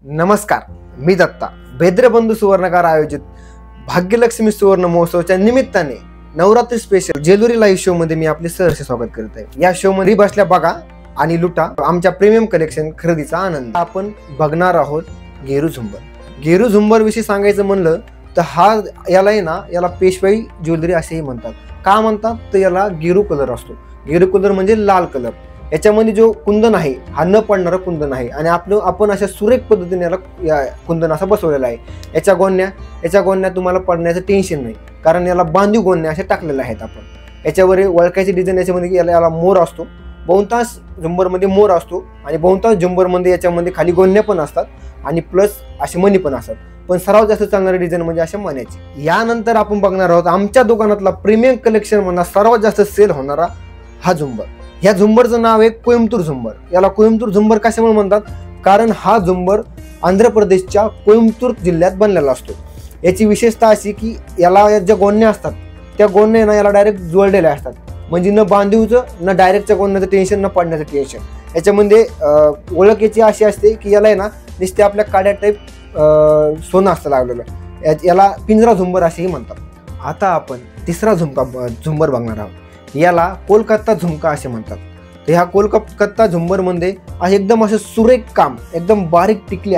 नमस्कार, मी दत्ता. भेद्रबंधू सुवर्णकार आयोजित भाग्यलक्ष्मी सुवर्ण महोत्सवाच्या निमित्ताने नवरात्री स्पेशल जेलुरी लाईव्ह शो मध्ये मी आपले सहर्ष स्वागत करत आहे. या शो मध्ये बसल्या बघा आणि लुटा आमच्या प्रीमियम कलेक्शन खरेदीचा आनंद. आपण बघणार आहोत गेरू झुंबर. गेरू झुंबर विषयी सांगायचं म्हणलं तर याला पेशवाई ज्वेलरी असेही म्हणतात. का म्हणतात तर याला गेरू कलर असतो. गेरू कलर म्हणजे लाल कलर. याच्यामध्ये जो कुंदन आहे हा न पडणारा कुंदन आहे आणि आपण अशा सुरेख पद्धतीने याला कुंदन असा बसवलेला आहे. याच्या गोण्या तुम्हाला पडण्याचं टेन्शन नाही, कारण याला बांधीव गोण्या अशा टाकलेल्या आहेत. आपण याच्यावर वळखायची डिझाईन याच्यामध्ये याला मोर असतो. बहुतांश झुंबरमध्ये मोर असतो आणि बहुतांश झुंबरमध्ये याच्यामध्ये खाली गोण्या पण असतात आणि प्लस असे मणी पण असतात. पण सर्वात जास्त चालणारी डिझाईन म्हणजे अशा मण्याची. यानंतर आपण बघणार आहोत आमच्या दुकानातला प्रीमियम कलेक्शन म्हणा सर्वात जास्त सेल होणारा हा झुंबर. ह्या झुंबरचं नाव आहे कोइंबतूर झुंबर. याला कोइंबतूर झुंबर कशामुळे म्हणतात, कारण हा झुंबर आंध्र प्रदेशच्या कोइंबतूर जिल्ह्यात बनलेला असतो. याची विशेषता अशी की याला ज्या गोण्या असतात त्या गोण्या ना याला डायरेक्ट जोडलेल्या असतात. म्हणजे न बांधीवचं न डायरेक्टच्या गोण्याचं टेन्शन, न पडण्याचं टेन्शन. याच्यामध्ये ओळख याची अशी असते की याला आहे ना नुसते आपल्या काड्या टाईप सोनं असतं लागलेलं. याला पिंजरा झुंबर असेही म्हणतात. आता आपण तिसरा झुंबर बघणार आहोत. याला कोलकाता झुमका असे म्हणतात. तर ह्या कोलकाता झुंबरमध्ये एकदम असं सुरेख काम, एकदम बारीक टिकल्या